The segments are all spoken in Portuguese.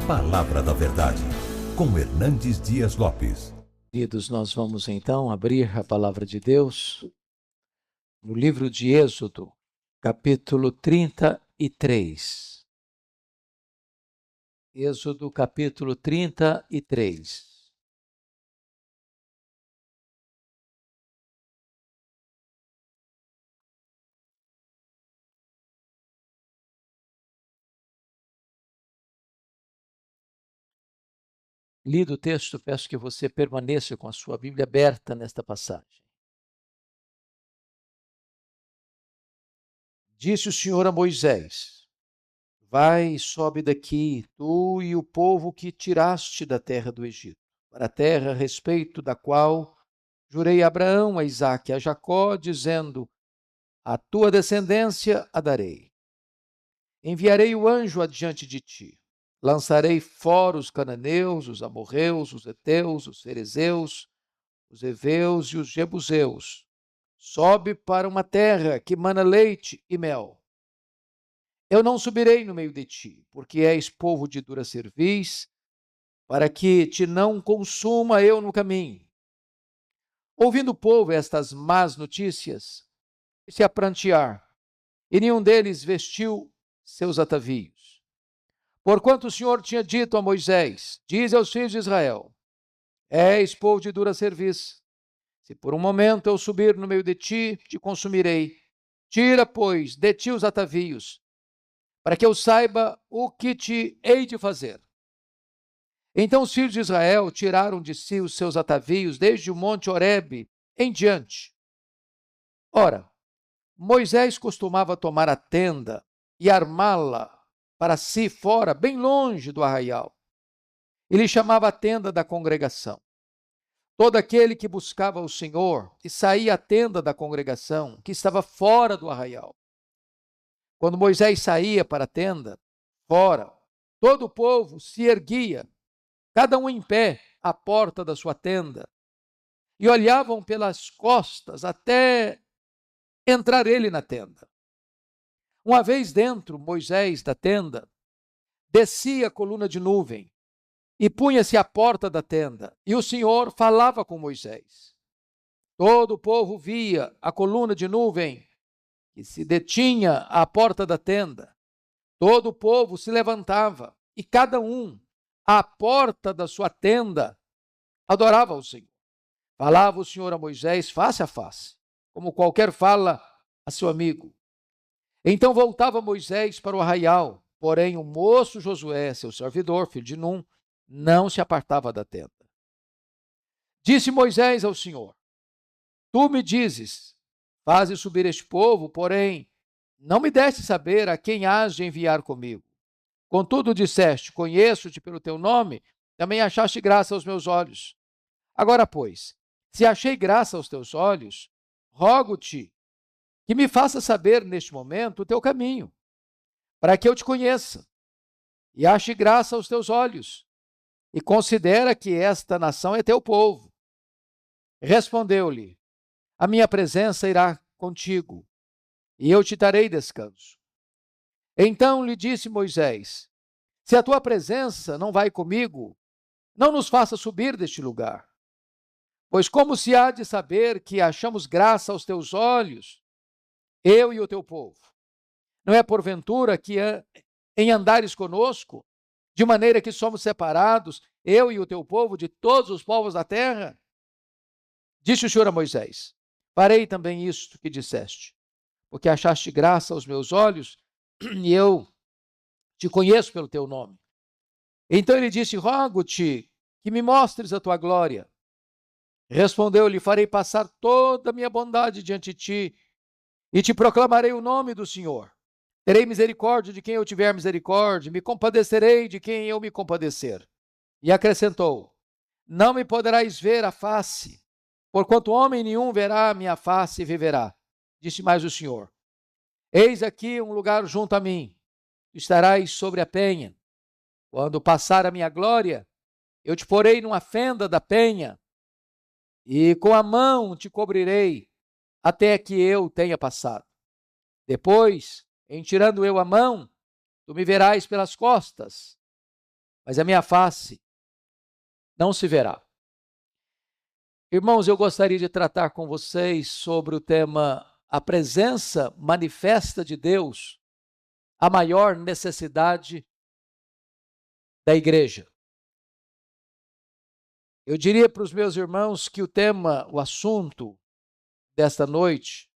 Palavra da Verdade, com Hernandes Dias Lopes. Queridos, nós vamos então abrir a palavra de Deus no livro de Êxodo, capítulo 33. Êxodo, capítulo 33. Lido o texto, peço que você permaneça com a sua Bíblia aberta nesta passagem. Disse o Senhor a Moisés: Vai e sobe daqui, tu e o povo que tiraste da terra do Egito, para a terra a respeito da qual jurei a Abraão, a Isaque e a Jacó, dizendo: A tua descendência a darei. Enviarei o anjo adiante de ti. Lançarei fora os cananeus, os amorreus, os heteus, os ferezeus, os heveus e os jebuseus. Sobe para uma terra que mana leite e mel. Eu não subirei no meio de ti, porque és povo de dura cerviz, para que te não consuma eu no caminho. Ouvindo o povo estas más notícias, se a prantear, e nenhum deles vestiu seus atavios. Porquanto o Senhor tinha dito a Moisés: Diz aos filhos de Israel: És povo de dura cerviz. Se por um momento eu subir no meio de ti, te consumirei. Tira, pois, de ti os atavios, para que eu saiba o que te hei de fazer. Então os filhos de Israel tiraram de si os seus atavios desde o monte Horebe em diante. Ora, Moisés costumava tomar a tenda e armá-la para si fora, bem longe do arraial. Ele chamava a tenda da congregação. Todo aquele que buscava o Senhor e saía à tenda da congregação, que estava fora do arraial. Quando Moisés saía para a tenda, fora, todo o povo se erguia, cada um em pé, à porta da sua tenda, e olhavam pelas costas até entrar ele na tenda. Uma vez dentro, Moisés da tenda, descia a coluna de nuvem e punha-se à porta da tenda, e o Senhor falava com Moisés. Todo o povo via a coluna de nuvem que se detinha à porta da tenda. Todo o povo se levantava e cada um, à porta da sua tenda, adorava o Senhor. Falava o Senhor a Moisés face a face, como qualquer fala a seu amigo. Então voltava Moisés para o arraial, porém o moço Josué, seu servidor, filho de Num, não se apartava da tenda. Disse Moisés ao Senhor: Tu me dizes, faze subir este povo, porém não me deste saber a quem hás de enviar comigo. Contudo disseste: Conheço-te pelo teu nome, também achaste graça aos meus olhos. Agora, pois, se achei graça aos teus olhos, rogo-te que me faça saber neste momento o teu caminho, para que eu te conheça e ache graça aos teus olhos, e considera que esta nação é teu povo. Respondeu-lhe: A minha presença irá contigo, e eu te darei descanso. Então lhe disse Moisés: Se a tua presença não vai comigo, não nos faça subir deste lugar. Pois como se há de saber que achamos graça aos teus olhos, eu e o teu povo? Não é porventura que em andares conosco, de maneira que somos separados, eu e o teu povo, de todos os povos da terra? Disse o Senhor a Moisés: Farei também isto que disseste, porque achaste graça aos meus olhos, e eu te conheço pelo teu nome. Então ele disse: Rogo-te que me mostres a tua glória. Respondeu-lhe: Farei passar toda a minha bondade diante de ti, e te proclamarei o nome do Senhor. Terei misericórdia de quem eu tiver misericórdia, me compadecerei de quem eu me compadecer. E acrescentou: Não me poderás ver a face, porquanto homem nenhum verá a minha face e viverá. Disse mais o Senhor: Eis aqui um lugar junto a mim, estarás sobre a penha. Quando passar a minha glória, eu te porei numa fenda da penha, e com a mão te cobrirei, até que eu tenha passado. Depois, em tirando eu a mão, tu me verás pelas costas, mas a minha face não se verá. Irmãos, eu gostaria de tratar com vocês sobre o tema a presença manifesta de Deus, a maior necessidade da igreja. Eu diria para os meus irmãos que o tema, o assunto desta noite,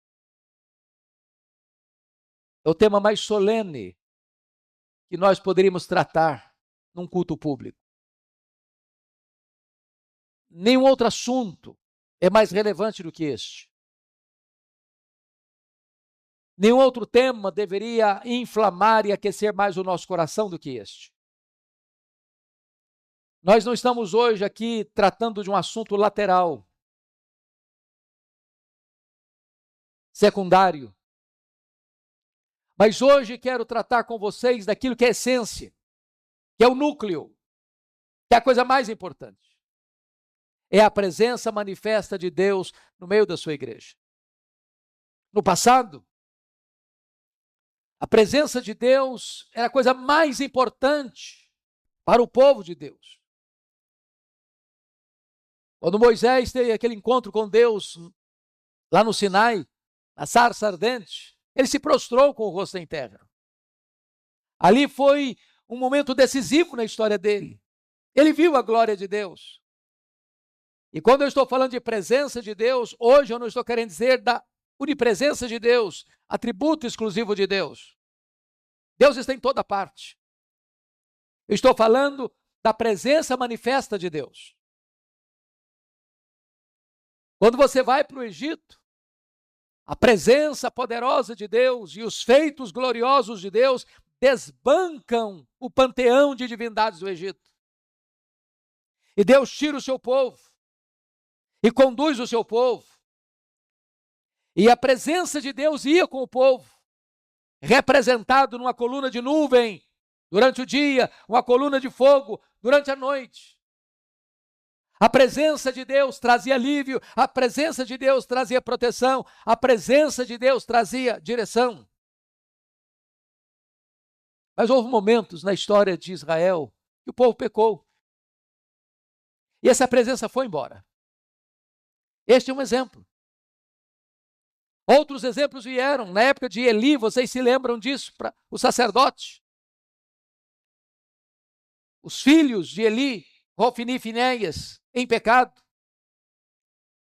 é o tema mais solene que nós poderíamos tratar num culto público. Nenhum outro assunto é mais relevante do que este. Nenhum outro tema deveria inflamar e aquecer mais o nosso coração do que este. Nós não estamos hoje aqui tratando de um assunto lateral, secundário. Mas hoje quero tratar com vocês daquilo que é essência, que é o núcleo, que é a coisa mais importante. É a presença manifesta de Deus no meio da sua igreja. No passado, a presença de Deus era a coisa mais importante para o povo de Deus. Quando Moisés teve aquele encontro com Deus lá no Sinai, na sarça ardente, ele se prostrou com o rosto em terra. Ali foi um momento decisivo na história dele. Ele viu a glória de Deus. E quando eu estou falando de presença de Deus, hoje eu não estou querendo dizer da onipresença de Deus, atributo exclusivo de Deus. Deus está em toda parte. Eu estou falando da presença manifesta de Deus. Quando você vai para o Egito, a presença poderosa de Deus e os feitos gloriosos de Deus desbancam o panteão de divindades do Egito. E Deus tira o seu povo e conduz o seu povo. E a presença de Deus ia com o povo, representado numa coluna de nuvem durante o dia, uma coluna de fogo durante a noite. A presença de Deus trazia alívio, a presença de Deus trazia proteção, a presença de Deus trazia direção. Mas houve momentos na história de Israel que o povo pecou. E essa presença foi embora. Este é um exemplo. Outros exemplos vieram. Na época de Eli, vocês se lembram disso, para o sacerdote. Os filhos de Eli, Hofni e Finéias, em pecado.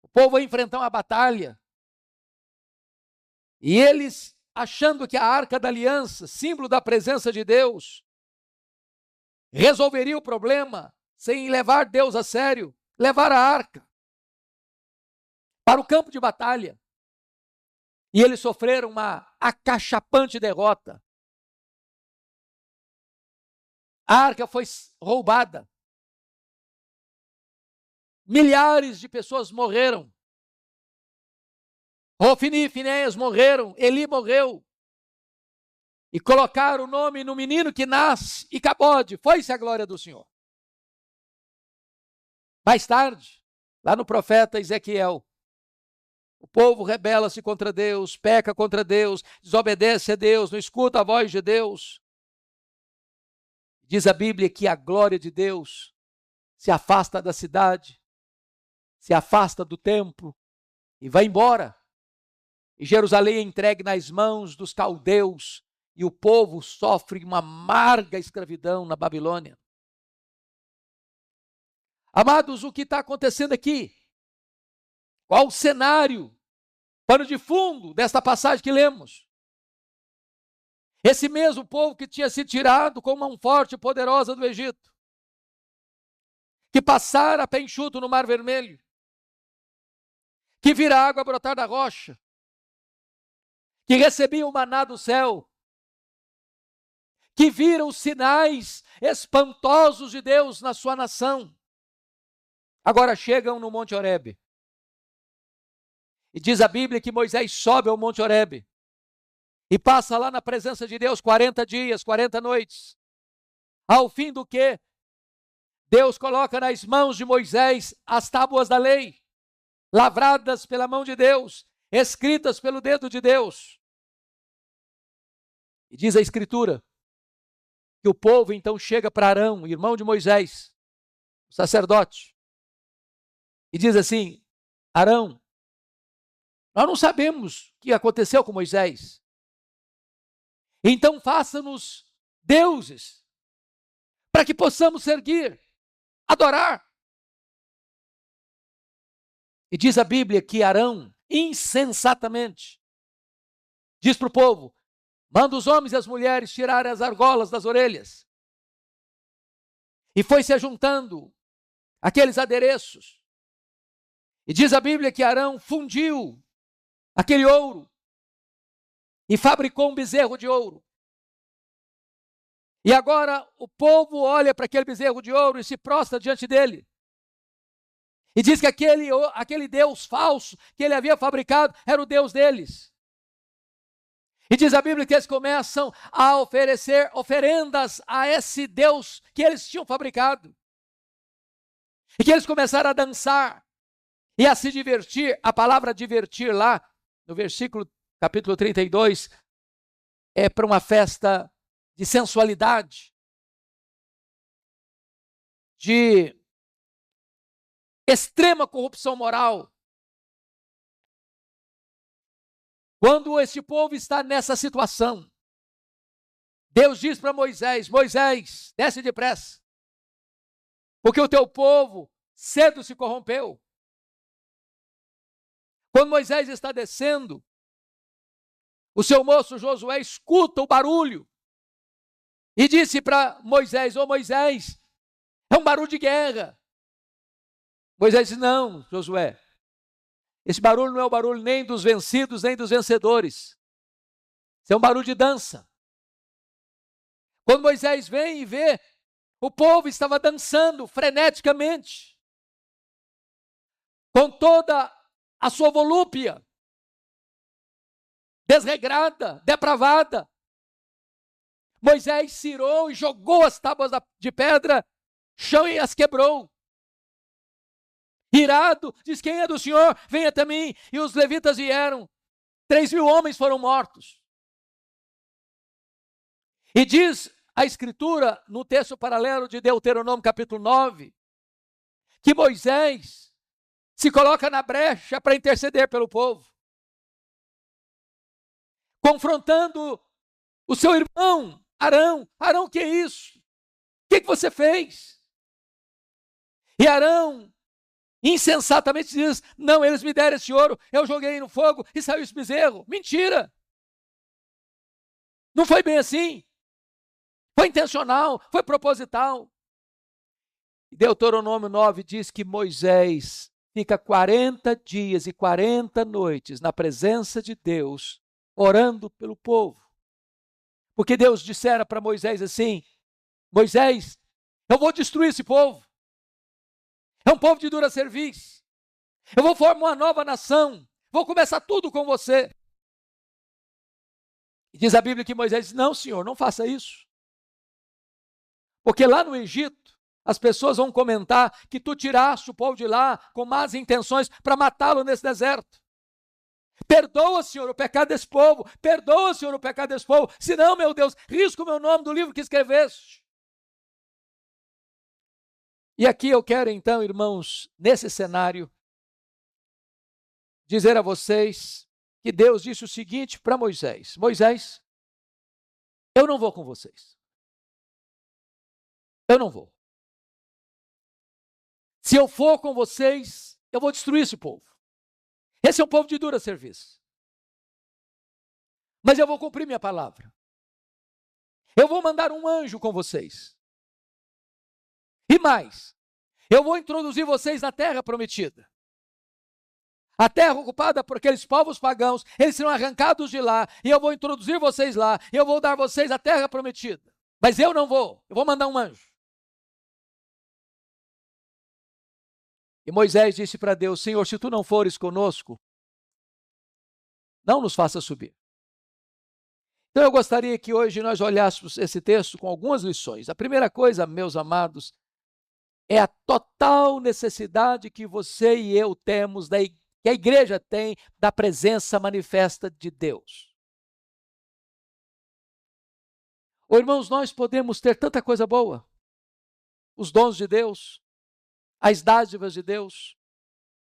O povo vai enfrentar uma batalha. E eles, achando que a arca da aliança, símbolo da presença de Deus, resolveria o problema sem levar Deus a sério, levar a arca para o campo de batalha. E eles sofreram uma acachapante derrota. A arca foi roubada. Milhares de pessoas morreram. Hofni e Finéias morreram. Eli morreu. E colocaram o nome no menino que nasce. E Cabode, foi-se a glória do Senhor. Mais tarde, lá no profeta Ezequiel, o povo rebela-se contra Deus, peca contra Deus, desobedece a Deus, não escuta a voz de Deus. Diz a Bíblia que a glória de Deus se afasta da cidade, se afasta do templo e vai embora. E Jerusalém é entregue nas mãos dos caldeus e o povo sofre uma amarga escravidão na Babilônia. Amados, o que está acontecendo aqui? Qual o cenário, pano de fundo desta passagem que lemos? Esse mesmo povo que tinha sido tirado com mão forte e poderosa do Egito, que passara a pé enxuto no Mar Vermelho, que vira água brotar da rocha, que recebia o maná do céu, que viram os sinais espantosos de Deus na sua nação, agora chegam no Monte Horebe. E diz a Bíblia que Moisés sobe ao Monte Horebe e passa lá na presença de Deus 40 dias, 40 noites. Ao fim do que, Deus coloca nas mãos de Moisés as tábuas da lei, lavradas pela mão de Deus, escritas pelo dedo de Deus. E diz a Escritura que o povo então chega para Arão, irmão de Moisés, o sacerdote, e diz assim: Arão, nós não sabemos o que aconteceu com Moisés. Então faça-nos deuses, para que possamos servir, adorar. E diz a Bíblia que Arão, insensatamente, diz para o povo: manda os homens e as mulheres tirarem as argolas das orelhas. E foi se juntando aqueles adereços. E diz a Bíblia que Arão fundiu aquele ouro e fabricou um bezerro de ouro. E agora o povo olha para aquele bezerro de ouro e se prostra diante dele. E diz que aquele Deus falso que ele havia fabricado era o Deus deles. E diz a Bíblia que eles começam a oferecer oferendas a esse Deus que eles tinham fabricado. E que eles começaram a dançar e a se divertir. A palavra divertir lá, no versículo capítulo 32, é para uma festa de sensualidade, de extrema corrupção moral. Quando esse povo está nessa situação, Deus diz para Moisés: Moisés, desce depressa, porque o teu povo cedo se corrompeu. Quando Moisés está descendo, o seu moço Josué escuta o barulho e disse para Moisés: ô Moisés, é um barulho de guerra. Moisés disse: não, Josué, esse barulho não é o barulho nem dos vencidos, nem dos vencedores. Isso é um barulho de dança. Quando Moisés vem e vê, o povo estava dançando freneticamente, com toda a sua volúpia, desregrada, depravada. Moisés se irou e jogou as tábuas de pedra, chão e as quebrou. Irado, diz: quem é do Senhor, venha até mim. E os levitas vieram, 3.000 homens foram mortos. E diz a Escritura, no texto paralelo de Deuteronômio capítulo 9, que Moisés se coloca na brecha para interceder pelo povo, confrontando o seu irmão Arão. Arão, o que é isso? O que você fez? E Arão insensatamente diz: não, eles me deram esse ouro, eu joguei no fogo e saiu esse bezerro. Mentira! Não foi bem assim. Foi intencional, foi proposital. Deuteronômio 9 diz que Moisés fica 40 dias e 40 noites na presença de Deus, orando pelo povo. Porque Deus dissera para Moisés assim: Moisés, eu vou destruir esse povo. É um povo de dura cerviz. Eu vou formar uma nova nação. Vou começar tudo com você. E diz a Bíblia que Moisés disse: não, Senhor, não faça isso. Porque lá no Egito, as pessoas vão comentar que tu tiraste o povo de lá com más intenções para matá-lo nesse deserto. Perdoa, Senhor, o pecado desse povo. Perdoa, Senhor, o pecado desse povo. Senão, meu Deus, risca o meu nome do livro que escreveste. E aqui eu quero então, irmãos, nesse cenário, dizer a vocês que Deus disse o seguinte para Moisés: Moisés, eu não vou com vocês. Eu não vou. Se eu for com vocês, eu vou destruir esse povo. Esse é um povo de dura serviço. Mas eu vou cumprir minha palavra. Eu vou mandar um anjo com vocês. E mais, eu vou introduzir vocês na terra prometida. A terra ocupada por aqueles povos pagãos, eles serão arrancados de lá, e eu vou introduzir vocês lá, e eu vou dar a vocês a terra prometida. Mas eu não vou, eu vou mandar um anjo. E Moisés disse para Deus: Senhor, se tu não fores conosco, não nos faça subir. Então eu gostaria que hoje nós olhássemos esse texto com algumas lições. A primeira coisa, meus amados, é a total necessidade que você e eu temos, que a igreja tem, da presença manifesta de Deus. Ô, irmãos, nós podemos ter tanta coisa boa. Os dons de Deus, as dádivas de Deus.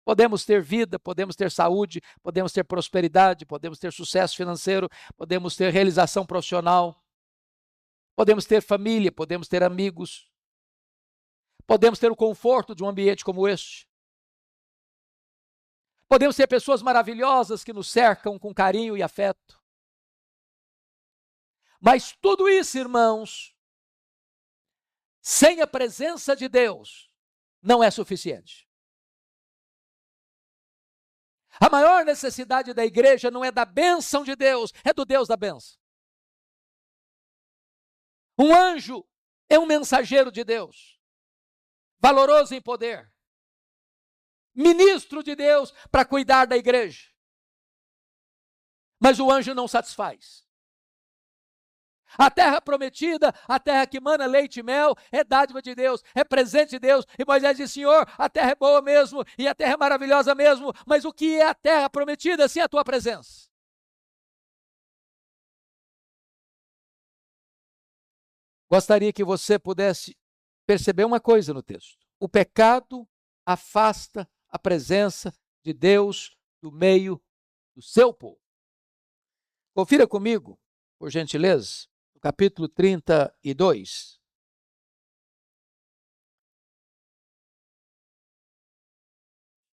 Podemos ter vida, podemos ter saúde, podemos ter prosperidade, podemos ter sucesso financeiro, podemos ter realização profissional, podemos ter família, podemos ter amigos, podemos ter o conforto de um ambiente como este. Podemos ter pessoas maravilhosas que nos cercam com carinho e afeto. Mas tudo isso, irmãos, sem a presença de Deus, não é suficiente. A maior necessidade da igreja não é da bênção de Deus, é do Deus da bênção. Um anjo é um mensageiro de Deus, valoroso em poder, ministro de Deus para cuidar da igreja. Mas o anjo não satisfaz. A terra prometida, a terra que mana leite e mel, é dádiva de Deus, é presente de Deus. E Moisés disse: Senhor, a terra é boa mesmo, e a terra é maravilhosa mesmo, mas o que é a terra prometida sem a tua presença? Gostaria que você pudesse perceber uma coisa no texto. O pecado afasta a presença de Deus do meio do seu povo. Confira comigo, por gentileza, capítulo 32.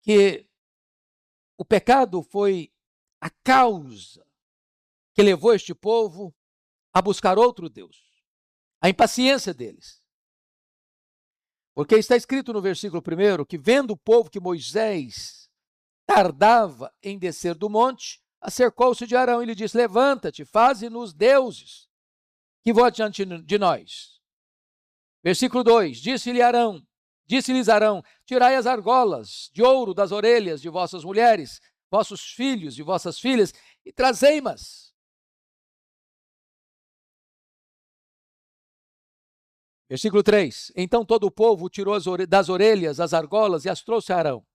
Que o pecado foi a causa que levou este povo a buscar outro Deus. A impaciência deles. Porque está escrito no versículo 1 que, vendo o povo que Moisés tardava em descer do monte, acercou-se de Arão e lhe disse: levanta-te, faze-nos deuses que vão diante de nós. Versículo 2, disse-lhes Arão, tirai as argolas de ouro das orelhas de vossas mulheres, vossos filhos e vossas filhas, e trazei-mas. Versículo 3, então todo o povo tirou das orelhas as argolas e as trouxe a Arão.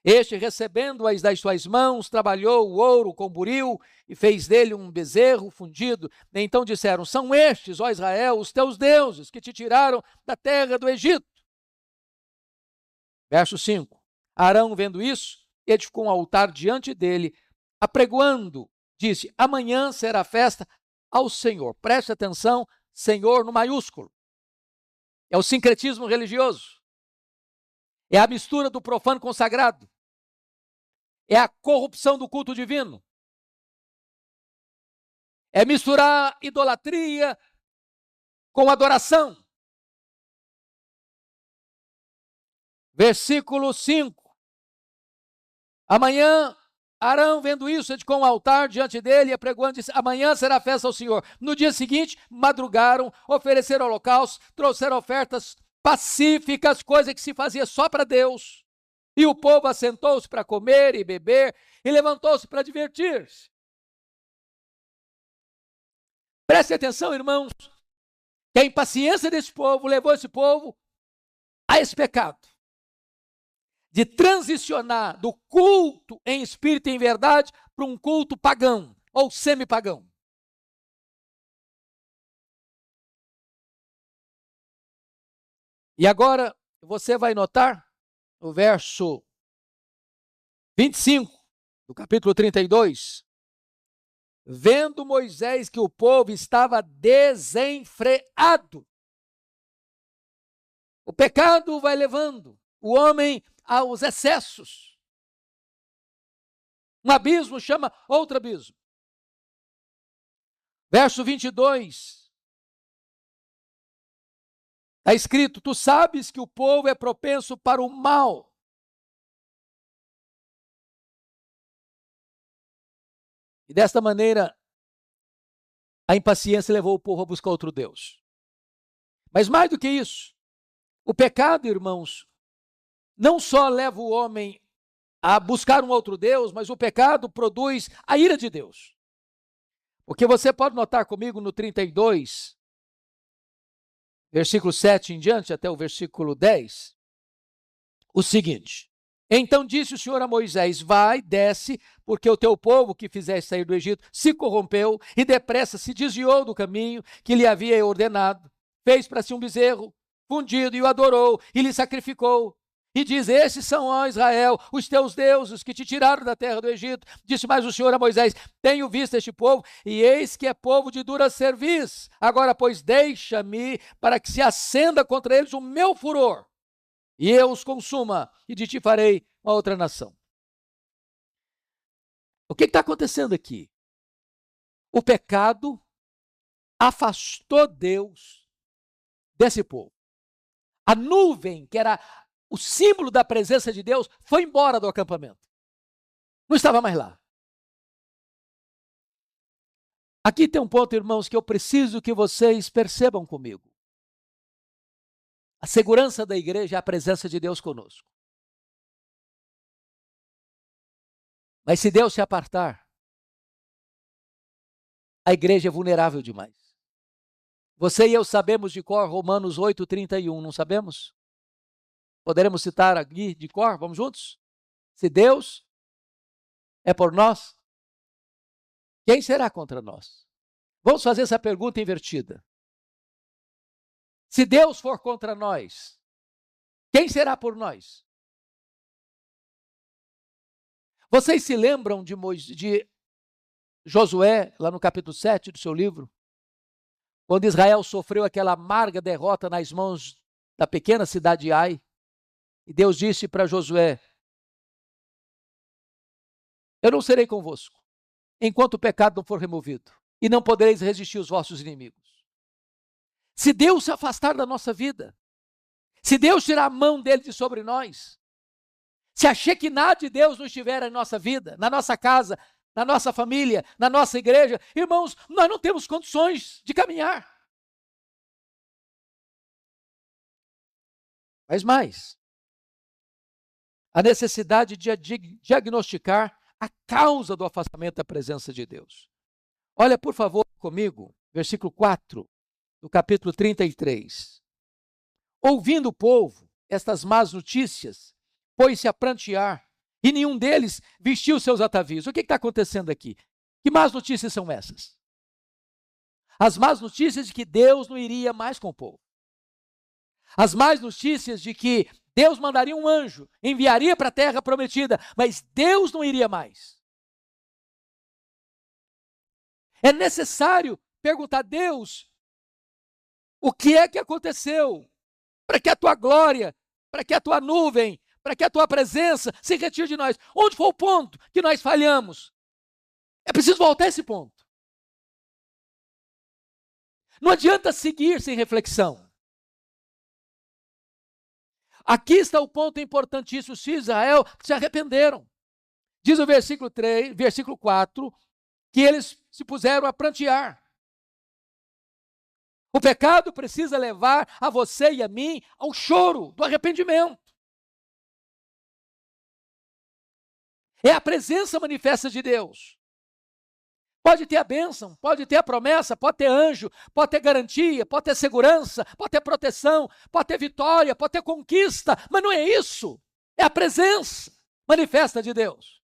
Este, recebendo-as das suas mãos, trabalhou o ouro com buril e fez dele um bezerro fundido. Então disseram: são estes, ó Israel, os teus deuses que te tiraram da terra do Egito. Verso 5. Arão, vendo isso, edificou um altar diante dele, apregoando, disse: amanhã será festa ao Senhor. Preste atenção, Senhor no maiúsculo. É o sincretismo religioso. É a mistura do profano com o sagrado. É a corrupção do culto divino. É misturar idolatria com adoração. Versículo 5. Amanhã, Arão, vendo isso, edificou um altar diante dele e apregoando, disse: amanhã será festa ao Senhor. No dia seguinte, madrugaram, ofereceram holocaustos, trouxeram ofertas pacíficas, coisa que se fazia só para Deus. E o povo assentou-se para comer e beber e levantou-se para divertir-se. Preste atenção, irmãos, que a impaciência desse povo levou esse povo a esse pecado de transicionar do culto em espírito e em verdade para um culto pagão ou semi-pagão. E agora você vai notar no verso 25 do capítulo 32, vendo Moisés que o povo estava desenfreado. O pecado vai levando o homem aos excessos. Um abismo chama outro abismo. Verso 22. Está escrito: tu sabes que o povo é propenso para o mal. E desta maneira, a impaciência levou o povo a buscar outro Deus. Mas mais do que isso, o pecado, irmãos, não só leva o homem a buscar um outro Deus, mas o pecado produz a ira de Deus. Porque você pode notar comigo no 32, versículo 7 em diante, até o versículo 10, o seguinte: então disse o Senhor a Moisés: vai, desce, porque o teu povo que fizeste sair do Egito se corrompeu e depressa se desviou do caminho que lhe havia ordenado. Fez para si um bezerro fundido e o adorou e lhe sacrificou. E diz: esses são, ó Israel, os teus deuses que te tiraram da terra do Egito. Disse mais o Senhor a Moisés: tenho visto este povo, e eis que é povo de dura cerviz. Agora, pois, deixa-me para que se acenda contra eles o meu furor, e eu os consuma, e de ti farei uma outra nação. O que está acontecendo aqui? O pecado afastou Deus desse povo. A nuvem, que era o símbolo da presença de Deus, foi embora do acampamento. Não estava mais lá. Aqui tem um ponto, irmãos, que eu preciso que vocês percebam comigo. A segurança da igreja é a presença de Deus conosco. Mas se Deus se apartar, a igreja é vulnerável demais. Você e eu sabemos de cor Romanos 8:31, não sabemos? Poderemos citar aqui de cor? Vamos juntos? Se Deus é por nós, quem será contra nós? Vamos fazer essa pergunta invertida. Se Deus for contra nós, quem será por nós? Vocês se lembram de Josué, lá no capítulo 7 do seu livro? Quando Israel sofreu aquela amarga derrota nas mãos da pequena cidade de Ai, e Deus disse para Josué: eu não serei convosco, enquanto o pecado não for removido, e não podereis resistir os vossos inimigos. Se Deus se afastar da nossa vida, se Deus tirar a mão dele de sobre nós, se a Shekinah de Deus não estiver em nossa vida, na nossa casa, na nossa família, na nossa igreja, irmãos, nós não temos condições de caminhar. Mas mais, a necessidade de diagnosticar a causa do afastamento da presença de Deus. Olha, por favor, comigo, versículo 4 do capítulo 33. Ouvindo o povo estas más notícias, pôs-se a prantear, e nenhum deles vestiu seus atavios. O que está acontecendo aqui? Que más notícias são essas? As más notícias de que Deus não iria mais com o povo. As más notícias de que Deus mandaria um anjo, enviaria para a terra prometida, mas Deus não iria mais. É necessário perguntar a Deus o que é que aconteceu para que a tua glória, para que a tua nuvem, para que a tua presença se retire de nós. Onde foi o ponto que nós falhamos? É preciso voltar a esse ponto. Não adianta seguir sem reflexão. Aqui está o ponto importantíssimo. Se Israel se arrependeram. Diz o versículo 4, que eles se puseram a prantear. O pecado precisa levar a você e a mim ao choro do arrependimento. É a presença manifesta de Deus. Pode ter a bênção, pode ter a promessa, pode ter anjo, pode ter garantia, pode ter segurança, pode ter proteção, pode ter vitória, pode ter conquista, mas não é isso. É a presença manifesta de Deus.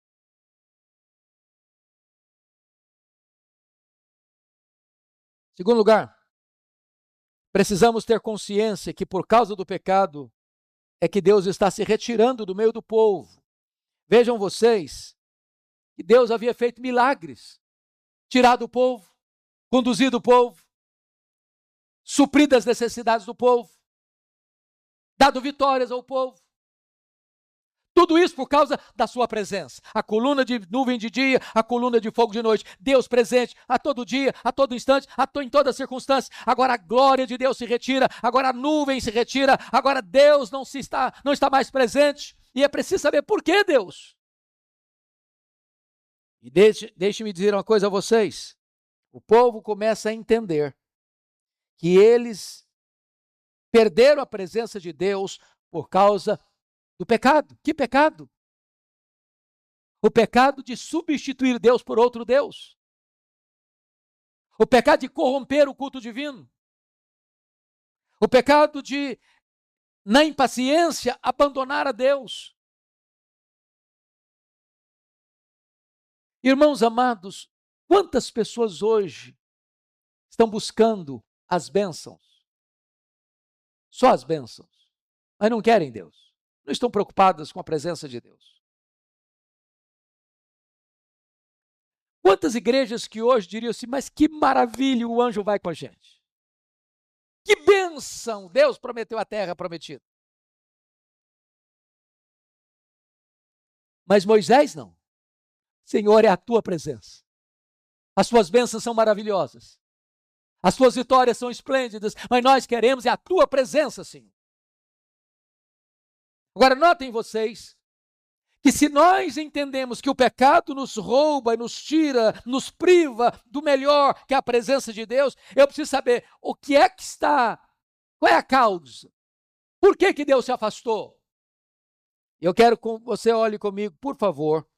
Segundo lugar, precisamos ter consciência que por causa do pecado é que Deus está se retirando do meio do povo. Vejam vocês que Deus havia feito milagres. Tirado o povo, conduzido o povo, suprido as necessidades do povo, dado vitórias ao povo. Tudo isso por causa da sua presença. A coluna de nuvem de dia, a coluna de fogo de noite. Deus presente a todo dia, a todo instante, em todas as circunstâncias. Agora a glória de Deus se retira, agora a nuvem se retira, agora Deus não está mais presente. E é preciso saber por que Deus. E deixe-me dizer uma coisa a vocês. O povo começa a entender que eles perderam a presença de Deus por causa do pecado. Que pecado? O pecado de substituir Deus por outro Deus. O pecado de corromper o culto divino. O pecado de, na impaciência, abandonar a Deus. Irmãos amados, quantas pessoas hoje estão buscando as bênçãos? Só as bênçãos, mas não querem Deus. Não estão preocupadas com a presença de Deus. Quantas igrejas que hoje diriam assim, mas que maravilha, o anjo vai com a gente. Que bênção, Deus prometeu a terra prometida. Mas Moisés não. Senhor, é a tua presença. As tuas bênçãos são maravilhosas. As tuas vitórias são esplêndidas, mas nós queremos é a tua presença, Senhor. Agora, notem vocês que se nós entendemos que o pecado nos rouba e nos tira, nos priva do melhor que é a presença de Deus, eu preciso saber o que é que está, qual é a causa? Por que que Deus se afastou? Eu quero que você olhe comigo, por favor.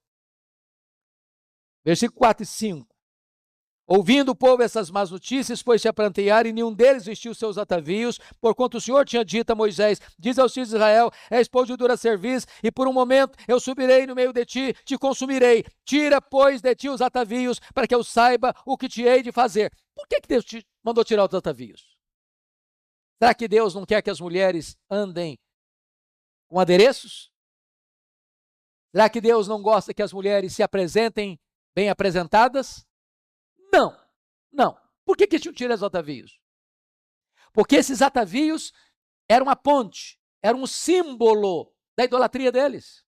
Versículo 4 e 5. Ouvindo o povo essas más notícias, pôs-se a prantear, e nenhum deles vestiu seus atavios, porquanto o Senhor tinha dito a Moisés: diz aos filhos de Israel, és povo de dura cerviz, e por um momento eu subirei no meio de ti, te consumirei. Tira, pois, de ti os atavios, para que eu saiba o que te hei de fazer. Por que Deus te mandou tirar os atavios? Será que Deus não quer que as mulheres andem com adereços? Será que Deus não gosta que as mulheres se apresentem bem apresentadas? Não, não. Por que tinham tirado os atavios? Porque esses atavios eram uma ponte, eram um símbolo da idolatria deles.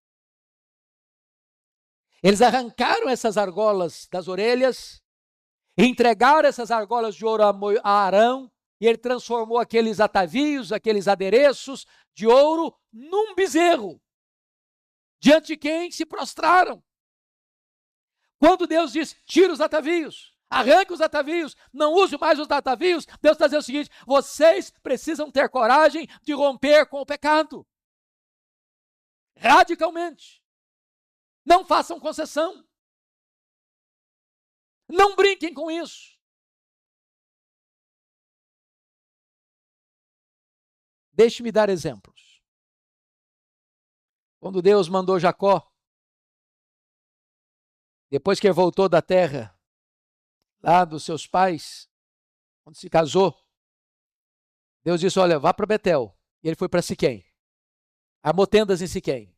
Eles arrancaram essas argolas das orelhas, entregaram essas argolas de ouro a Arão, e ele transformou aqueles atavios, aqueles adereços de ouro, num bezerro, diante de quem se prostraram. Quando Deus diz, tira os atavios, arranque os atavios, não use mais os atavios, Deus está dizendo o seguinte, vocês precisam ter coragem de romper com o pecado. Radicalmente. Não façam concessão. Não brinquem com isso. Deixe-me dar exemplos. Quando Deus mandou Jacó, depois que ele voltou da terra, lá dos seus pais, quando se casou, Deus disse, olha, vá para Betel. E ele foi para Siquém. Armou tendas em Siquém.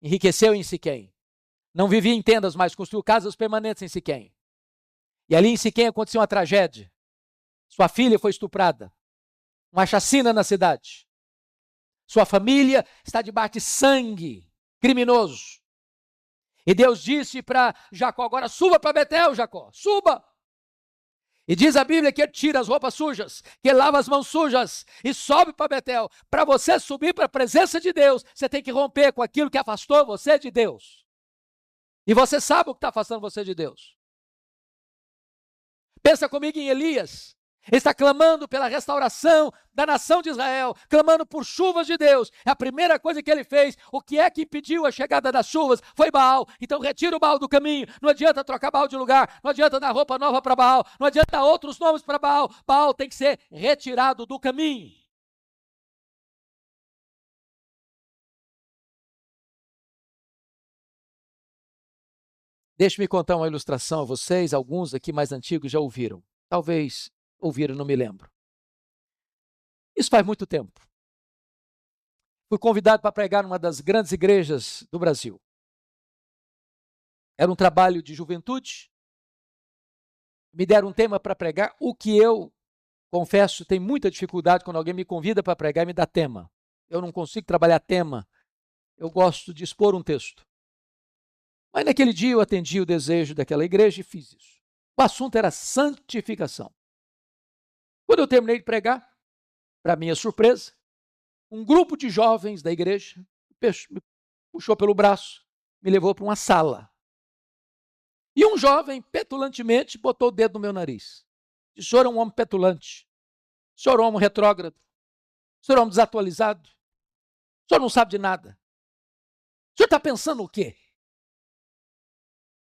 Enriqueceu em Siquém. Não vivia em tendas, mas construiu casas permanentes em Siquém. E ali em Siquém aconteceu uma tragédia. Sua filha foi estuprada. Uma chacina na cidade. Sua família está debaixo de sangue criminoso. E Deus disse para Jacó, agora suba para Betel, Jacó, suba. E diz a Bíblia que ele tira as roupas sujas, que ele lava as mãos sujas e sobe para Betel. Para você subir para a presença de Deus, você tem que romper com aquilo que afastou você de Deus. E você sabe o que está afastando você de Deus. Pensa comigo em Elias. Ele está clamando pela restauração da nação de Israel, clamando por chuvas de Deus. É a primeira coisa que ele fez. O que é que impediu a chegada das chuvas? Foi Baal. Então retira o Baal do caminho. Não adianta trocar Baal de lugar. Não adianta dar roupa nova para Baal. Não adianta dar outros nomes para Baal. Baal tem que ser retirado do caminho. Deixe-me contar uma ilustração a vocês. Alguns aqui mais antigos já ouviram. Talvez ouviram, não me lembro. Isso faz muito tempo. Fui convidado para pregar numa das grandes igrejas do Brasil. Era um trabalho de juventude. Me deram um tema para pregar, o que eu, confesso, tenho muita dificuldade quando alguém me convida para pregar e me dá tema. Eu não consigo trabalhar tema. Eu gosto de expor um texto. Mas naquele dia eu atendi o desejo daquela igreja e fiz isso. O assunto era santificação. Quando eu terminei de pregar, para minha surpresa, um grupo de jovens da igreja me puxou pelo braço, me levou para uma sala. E um jovem, petulantemente, botou o dedo no meu nariz. Disse, o senhor é um homem petulante. O senhor é um homem retrógrado. O senhor é um homem desatualizado. O senhor não sabe de nada. O senhor está pensando o quê?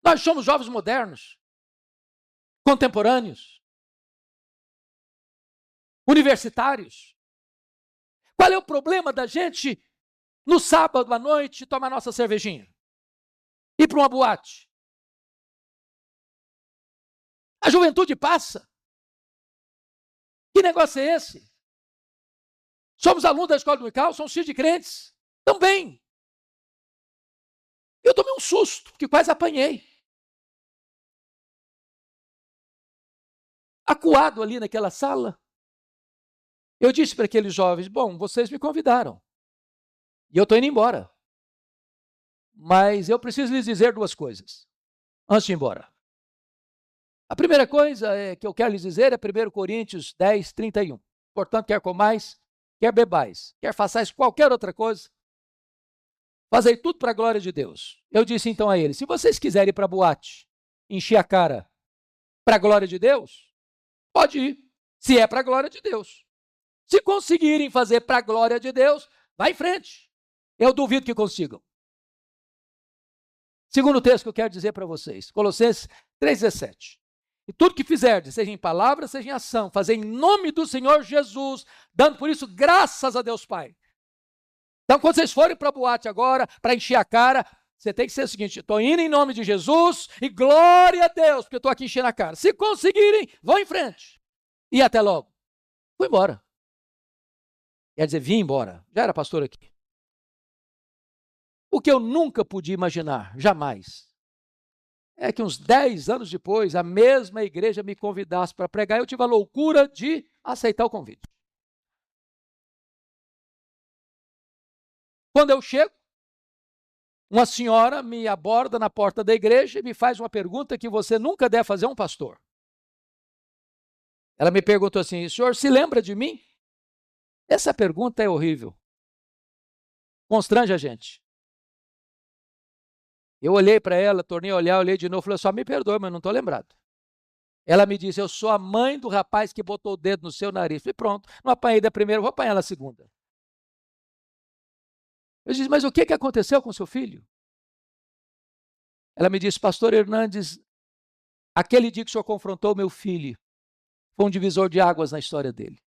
Nós somos jovens modernos, contemporâneos, universitários. Qual é o problema da gente, no sábado à noite, tomar nossa cervejinha? Ir para uma boate? A juventude passa. Que negócio é esse? Somos alunos da escola dominical, somos filhos de crentes. Também. Eu tomei um susto, porque quase apanhei. Acuado ali naquela sala, eu disse para aqueles jovens, bom, vocês me convidaram. E eu estou indo embora. Mas eu preciso lhes dizer duas coisas, antes de ir embora. A primeira coisa que eu quero lhes dizer é 1 Coríntios 10, 31. Portanto, quer comais, quer bebais, quer façais qualquer outra coisa, fazei tudo para a glória de Deus. Eu disse então a eles, se vocês quiserem ir para a boate, encher a cara para a glória de Deus, pode ir, se é para a glória de Deus. Se conseguirem fazer para a glória de Deus, vai em frente. Eu duvido que consigam. Segundo texto que eu quero dizer para vocês, Colossenses 3,17. E tudo que fizerdes, seja em palavra, seja em ação, fazer em nome do Senhor Jesus, dando por isso graças a Deus Pai. Então, quando vocês forem para a boate agora, para encher a cara, você tem que ser o seguinte, estou indo em nome de Jesus e glória a Deus, porque eu estou aqui enchendo a cara. Se conseguirem, vão em frente. E até logo. Fui embora. Quer dizer, vim embora. Já era pastor aqui. O que eu nunca podia imaginar, jamais, é que uns 10 anos depois, a mesma igreja me convidasse para pregar. Eu tive a loucura de aceitar o convite. Quando eu chego, uma senhora me aborda na porta da igreja e me faz uma pergunta que você nunca deve fazer a um pastor. Ela me perguntou assim, o senhor se lembra de mim? Essa pergunta é horrível. Constrange a gente. Eu olhei para ela, tornei a olhar, olhei de novo, falei, só me perdoe, mas não estou lembrado. Ela me disse, eu sou a mãe do rapaz que botou o dedo no seu nariz. Falei, pronto, não apanhei da primeira, vou apanhar na segunda. Eu disse, mas o que aconteceu com seu filho? Ela me disse, pastor Hernandes, aquele dia que o senhor confrontou meu filho, foi um divisor de águas na história dele.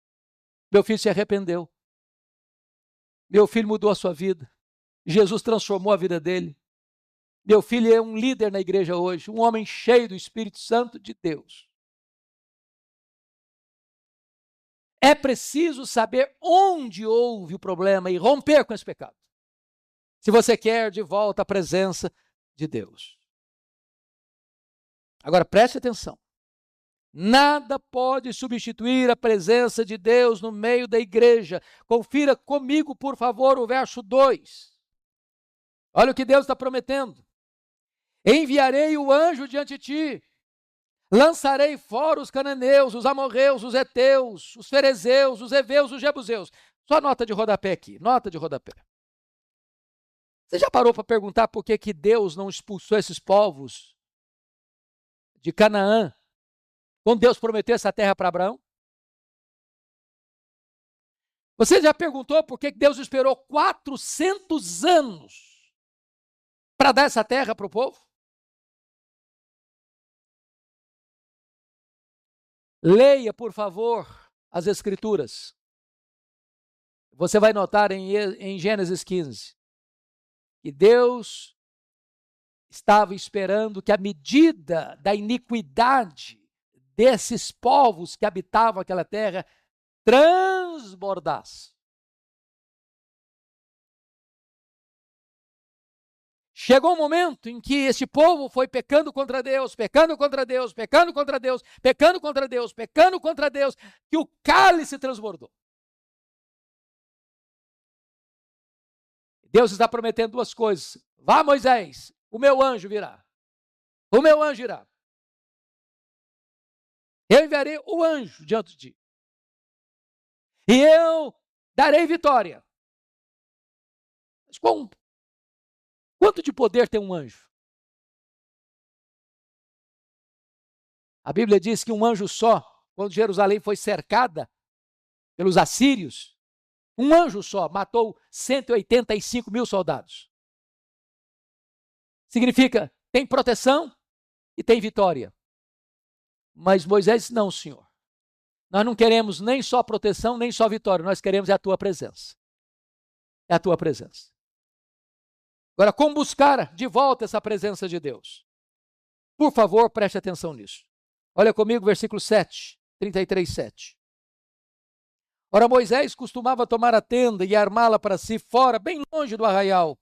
Meu filho se arrependeu. Meu filho mudou a sua vida. Jesus transformou a vida dele. Meu filho é um líder na igreja hoje, um homem cheio do Espírito Santo de Deus. É preciso saber onde houve o problema e romper com esse pecado. Se você quer de volta a presença de Deus. Agora preste atenção. Nada pode substituir a presença de Deus no meio da igreja. Confira comigo, por favor, o verso 2. Olha o que Deus está prometendo. Enviarei o anjo diante de ti, lançarei fora os cananeus, os amorreus, os heteus, os ferezeus, os heveus, os jebuseus. Só nota de rodapé aqui, nota de rodapé. Você já parou para perguntar por que Deus não expulsou esses povos de Canaã, quando Deus prometeu essa terra para Abraão? Você já perguntou por que Deus esperou 400 anos para dar essa terra para o povo? Leia, por favor, as Escrituras. Você vai notar em Gênesis 15 que Deus estava esperando que a medida da iniquidade desses povos que habitavam aquela terra transbordasse. Chegou um momento em que esse povo foi pecando contra Deus, pecando contra Deus, pecando contra Deus, pecando contra Deus, pecando contra Deus, que o cálice transbordou. Deus está prometendo duas coisas. Vá, Moisés, o meu anjo virá. O meu anjo irá. Eu enviarei o anjo diante de ti. E eu darei vitória. Mas quanto de poder tem um anjo? A Bíblia diz que um anjo só, quando Jerusalém foi cercada pelos assírios, um anjo só matou 185 mil soldados. Significa, tem proteção e tem vitória. Mas Moisés disse, não, Senhor. Nós não queremos nem só proteção, nem só vitória. Nós queremos a tua presença. É a tua presença. Agora, como buscar de volta essa presença de Deus? Por favor, preste atenção nisso. Olha comigo, versículo 7, 33, 7. Ora, Moisés costumava tomar a tenda e armá-la para si fora, bem longe do arraial.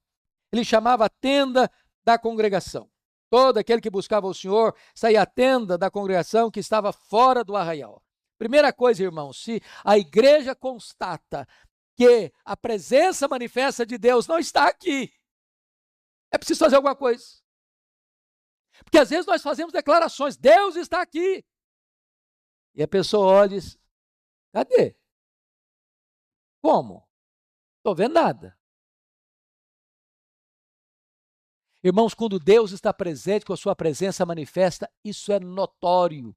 Ele chamava a tenda da congregação. Todo aquele que buscava o Senhor saía à tenda da congregação que estava fora do arraial. Primeira coisa, irmãos, se a igreja constata que a presença manifesta de Deus não está aqui, é preciso fazer alguma coisa. Porque às vezes nós fazemos declarações, Deus está aqui. E a pessoa olha e diz, cadê? Como? Estou vendo nada. Irmãos, quando Deus está presente, com a sua presença manifesta, isso é notório.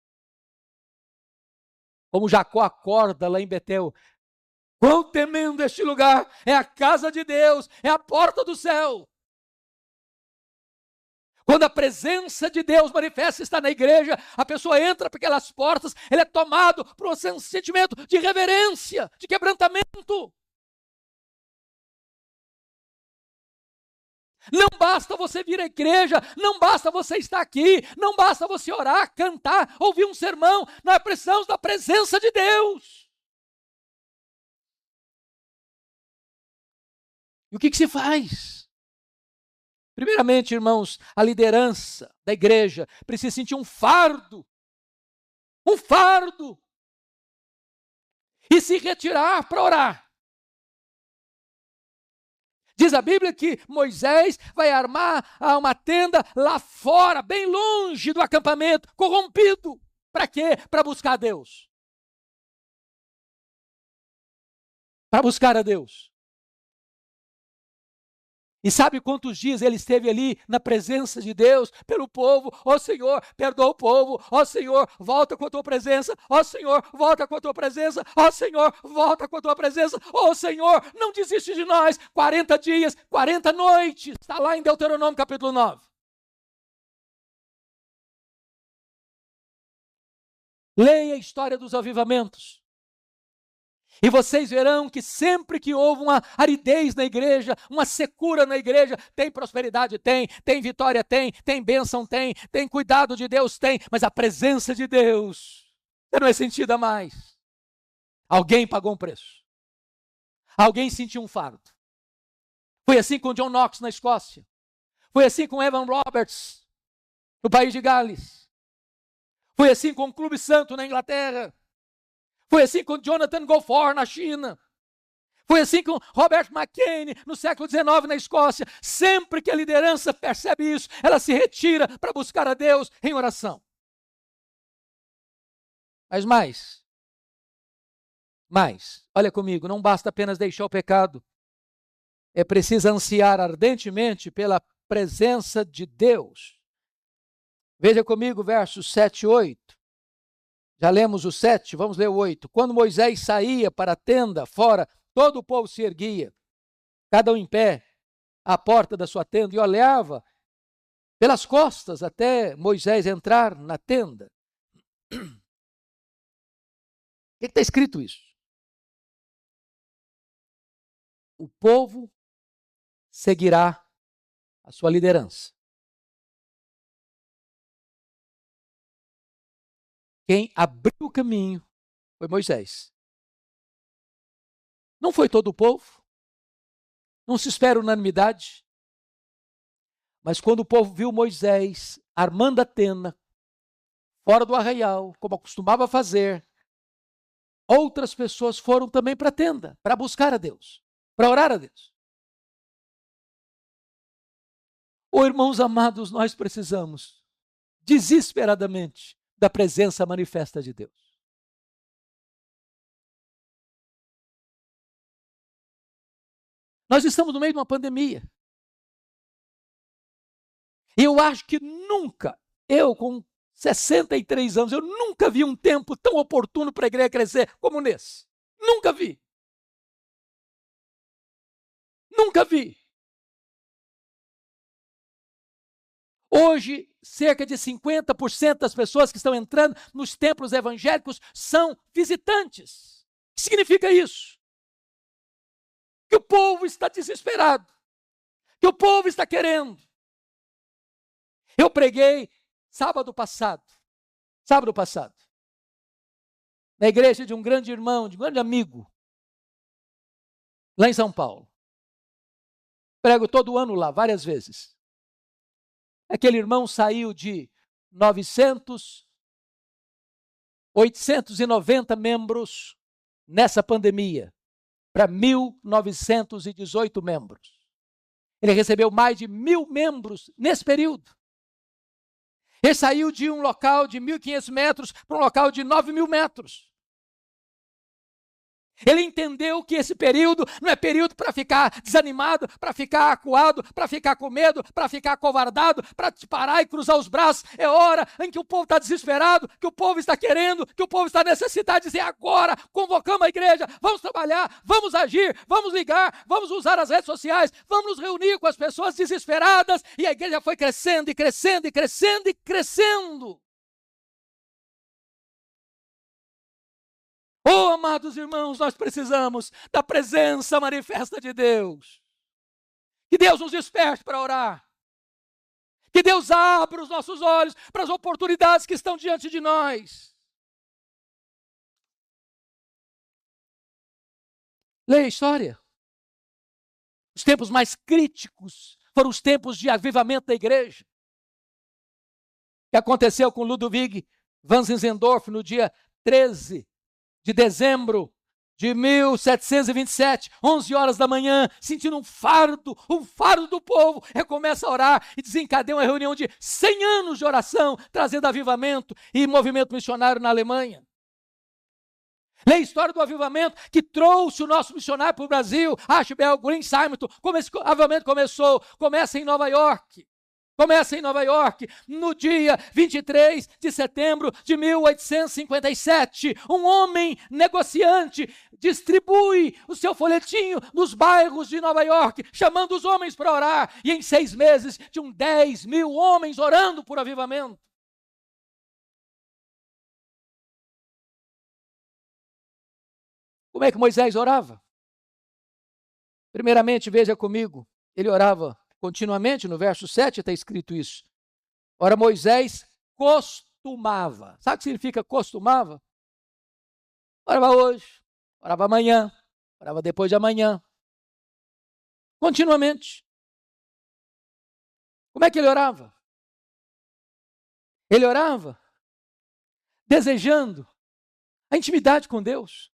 Como Jacó acorda lá em Betel, quão tremendo este lugar, é a casa de Deus, é a porta do céu. Quando a presença de Deus manifesta, está na igreja, a pessoa entra por aquelas portas, ele é tomado por um sentimento de reverência, de quebrantamento. Não basta você vir à igreja, não basta você estar aqui, não basta você orar, cantar, ouvir um sermão, nós precisamos da presença de Deus. E o que se faz? Primeiramente, irmãos, a liderança da igreja precisa sentir um fardo, e se retirar para orar. Diz a Bíblia que Moisés vai armar uma tenda lá fora, bem longe do acampamento, corrompido. Para quê? Para buscar a Deus. Para buscar a Deus. E sabe quantos dias ele esteve ali na presença de Deus, pelo povo? Ó Senhor, perdoa o povo. Ó Senhor, volta com a tua presença. Ó Senhor, volta com a tua presença. Ó Senhor, volta com a tua presença. Ó Senhor, não desiste de nós. 40 dias, 40 noites. Está lá em Deuteronômio capítulo 9. Leia a história dos avivamentos. E vocês verão que sempre que houve uma aridez na igreja, uma secura na igreja, tem prosperidade, tem vitória, tem bênção, tem cuidado de Deus, tem, mas a presença de Deus não é sentida mais. Alguém pagou um preço. Alguém sentiu um fardo. Foi assim com John Knox na Escócia. Foi assim com Evan Roberts no país de Gales. Foi assim com o Clube Santo na Inglaterra. Foi assim com Jonathan Goforth na China. Foi assim com Robert McCain no século XIX na Escócia. Sempre que a liderança percebe isso, ela se retira para buscar a Deus em oração. Mas mais, olha comigo, não basta apenas deixar o pecado. É preciso ansiar ardentemente pela presença de Deus. Veja comigo versos 7 e 8. Já lemos o 7, vamos ler o 8. Quando Moisés saía para a tenda fora, todo o povo se erguia, cada um em pé, à porta da sua tenda, e olhava pelas costas até Moisés entrar na tenda. O que está escrito isso? O povo seguirá a sua liderança. Quem abriu o caminho foi Moisés. Não foi todo o povo. Não se espera unanimidade. Mas quando o povo viu Moisés armando a tenda, fora do arraial, como costumava fazer, outras pessoas foram também para a tenda, para buscar a Deus, para orar a Deus. Oh, irmãos amados, nós precisamos desesperadamente da presença manifesta de Deus. Nós estamos no meio de uma pandemia. E eu acho que nunca, eu com 63 anos, eu nunca vi um tempo tão oportuno para a igreja crescer como nesse. Nunca vi. Nunca vi. Hoje, cerca de 50% das pessoas que estão entrando nos templos evangélicos são visitantes. O que significa isso? Que o povo está desesperado. Que o povo está querendo. Eu preguei sábado passado Sábado passado, na igreja de um grande irmão, de um grande amigo, lá em São Paulo. Prego todo ano lá, várias vezes. Aquele irmão saiu de 890 membros nessa pandemia para 1.918 membros. Ele recebeu mais de 1.000 membros nesse período. Ele saiu de um local de 1.500 metros para um local de 9.000 metros. Ele entendeu que esse período não é período para ficar desanimado, para ficar acuado, para ficar com medo, para ficar acovardado, para parar e cruzar os braços. É hora em que o povo está desesperado, que o povo está querendo, que o povo está necessitado de dizer agora, convocamos a igreja, vamos trabalhar, vamos agir, vamos ligar, vamos usar as redes sociais, vamos nos reunir com as pessoas desesperadas. E a igreja foi crescendo e crescendo e crescendo e crescendo. Oh, amados irmãos, nós precisamos da presença manifesta de Deus. Que Deus nos desperte para orar. Que Deus abra os nossos olhos para as oportunidades que estão diante de nós. Leia a história. Os tempos mais críticos foram os tempos de avivamento da igreja. Que aconteceu com Ludwig van Zinzendorf no dia 13 de dezembro de 1727, 11 horas da manhã, sentindo um fardo do povo, recomeça a orar e desencadeia uma reunião de 100 anos de oração, trazendo avivamento e movimento missionário na Alemanha. Leia a história do avivamento que trouxe o nosso missionário para o Brasil, Ashbel Green Simonton. Como esse avivamento começa em Nova York. Começa em Nova York, no dia 23 de setembro de 1857. Um homem negociante distribui o seu folhetinho nos bairros de Nova York, chamando os homens para orar. E em 6 meses tinham 10.000 homens orando por avivamento. Como é que Moisés orava? Primeiramente, veja comigo, ele orava continuamente, no verso 7 está escrito isso. Ora, Moisés costumava. Sabe o que significa costumava? Orava hoje, orava amanhã, orava depois de amanhã. Continuamente. Como é que ele orava? Ele orava desejando a intimidade com Deus.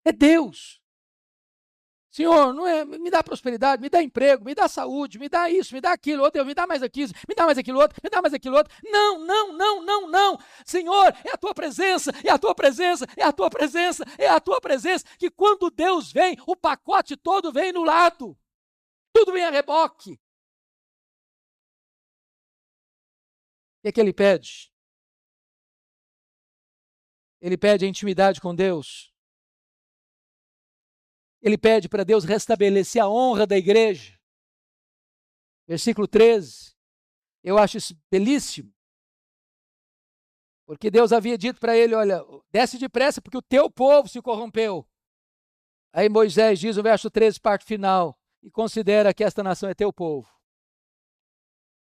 É Deus. Senhor, não é, me dá prosperidade, me dá emprego, me dá saúde, me dá isso, me dá aquilo, outro, me dá mais aquilo, me dá mais aquilo outro, me dá mais aquilo outro. Não, não, não, não, não. Senhor, é a tua presença, é a tua presença, é a tua presença, é a tua presença, que quando Deus vem, o pacote todo vem no lado. Tudo vem a reboque. O que é que ele pede? Ele pede a intimidade com Deus. Ele pede para Deus restabelecer a honra da igreja. Versículo 13. Eu acho isso belíssimo. Porque Deus havia dito para ele, olha, desce depressa porque o teu povo se corrompeu. Aí Moisés diz no verso 13, parte final, e considera que esta nação é teu povo.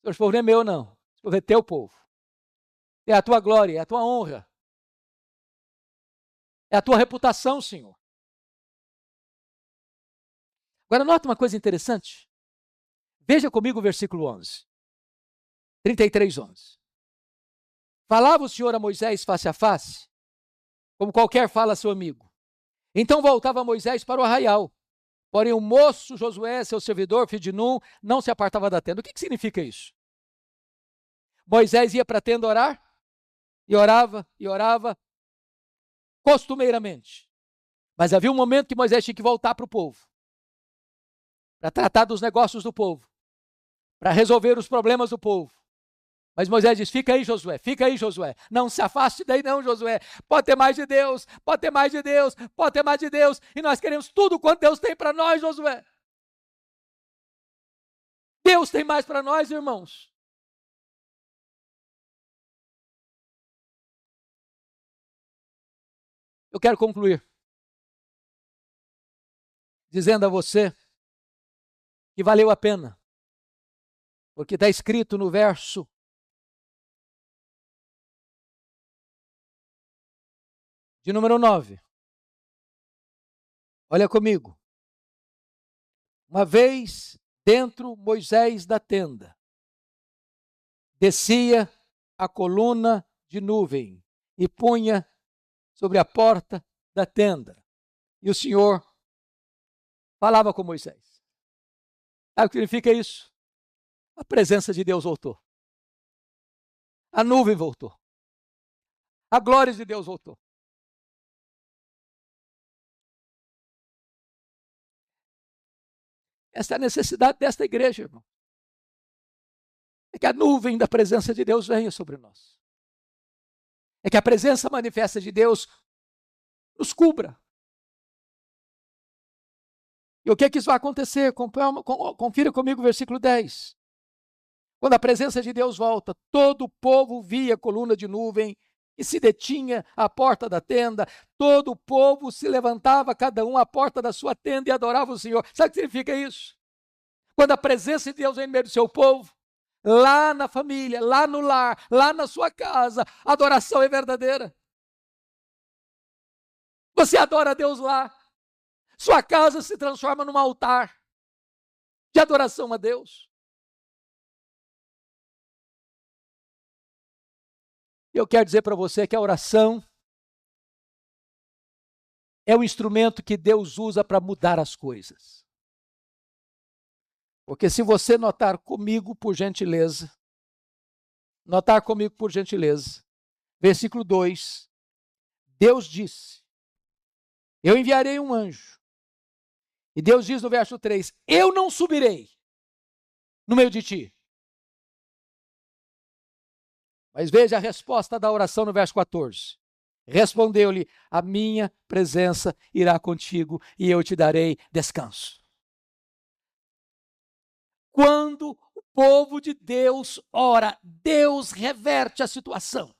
Esse povo não é meu, não. Esse povo é teu povo. É a tua glória, é a tua honra. É a tua reputação, Senhor. Agora, nota uma coisa interessante. Veja comigo o versículo 11. 33, 11. Falava o Senhor a Moisés face a face, como qualquer fala a seu amigo. Então voltava Moisés para o arraial. Porém, o moço Josué, seu servidor, filho de Nun, não se apartava da tenda. O que significa isso? Moisés ia para a tenda orar, e orava, costumeiramente. Mas havia um momento que Moisés tinha que voltar para o povo, para tratar dos negócios do povo, para resolver os problemas do povo. Mas Moisés diz, fica aí Josué, não se afaste daí não Josué, pode ter mais de Deus, pode ter mais de Deus, pode ter mais de Deus, e nós queremos tudo quanto Deus tem para nós, Josué. Deus tem mais para nós, irmãos. Eu quero concluir dizendo a você que valeu a pena, porque está escrito no verso De número 9. Olha comigo. Uma vez dentro Moisés da tenda, descia a coluna de nuvem e punha sobre a porta da tenda. E o Senhor falava com Moisés. Sabe o que significa isso? A presença de Deus voltou. A nuvem voltou. A glória de Deus voltou. Essa é a necessidade desta igreja, irmão. É que a nuvem da presença de Deus venha sobre nós. É que a presença manifesta de Deus nos cubra. E o que é que isso vai acontecer? Confira comigo o versículo 10. Quando a presença de Deus volta, todo o povo via a coluna de nuvem e se detinha à porta da tenda. Todo o povo se levantava, cada um à porta da sua tenda, e adorava o Senhor. Sabe o que significa isso? Quando a presença de Deus vem no meio do seu povo, lá na família, lá no lar, lá na sua casa, a adoração é verdadeira. Você adora a Deus lá. Sua casa se transforma num altar de adoração a Deus. Eu quero dizer para você que a oração é o instrumento que Deus usa para mudar as coisas. Porque se você notar comigo, por gentileza, versículo 2, Deus disse, eu enviarei um anjo. E Deus diz no verso 3, eu não subirei no meio de ti. Mas veja a resposta da oração no verso 14. Respondeu-lhe, a minha presença irá contigo e eu te darei descanso. Quando o povo de Deus ora, Deus reverte a situação.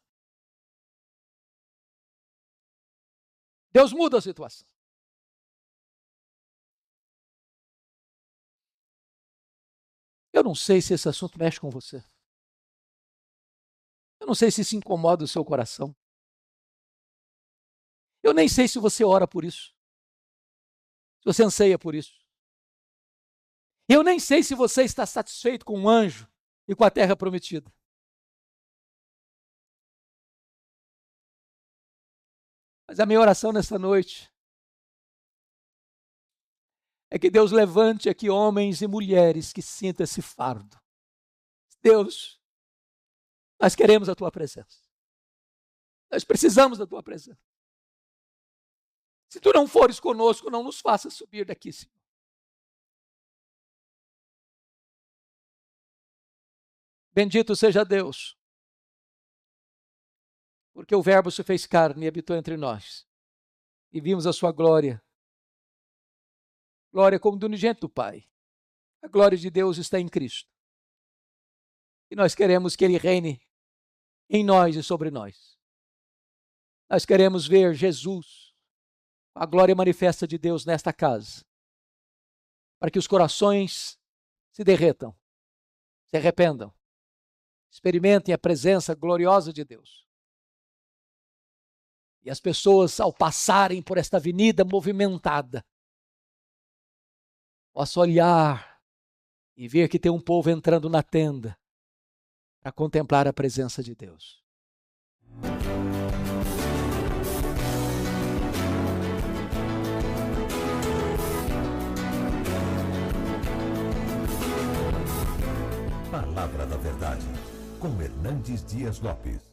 Deus muda a situação. Eu não sei se esse assunto mexe com você. Eu não sei se isso incomoda o seu coração. Eu nem sei se você ora por isso. Se você anseia por isso. Eu nem sei se você está satisfeito com o anjo e com a terra prometida. Mas a minha oração nesta noite é que Deus levante aqui homens e mulheres que sintam esse fardo. Deus, nós queremos a tua presença. Nós precisamos da tua presença. Se tu não fores conosco, não nos faça subir daqui, Senhor. Bendito seja Deus, porque o Verbo se fez carne e habitou entre nós, e vimos a sua glória, glória como do unigênito do Pai. A glória de Deus está em Cristo, e nós queremos que Ele reine em nós e sobre nós. Nós queremos ver Jesus, a glória manifesta de Deus nesta casa, para que os corações se derretam, se arrependam, experimentem a presença gloriosa de Deus. E as pessoas, ao passarem por esta avenida movimentada, possam olhar e ver que tem um povo entrando na tenda para contemplar a presença de Deus. Palavra da Verdade, com Hernandes Dias Lopes.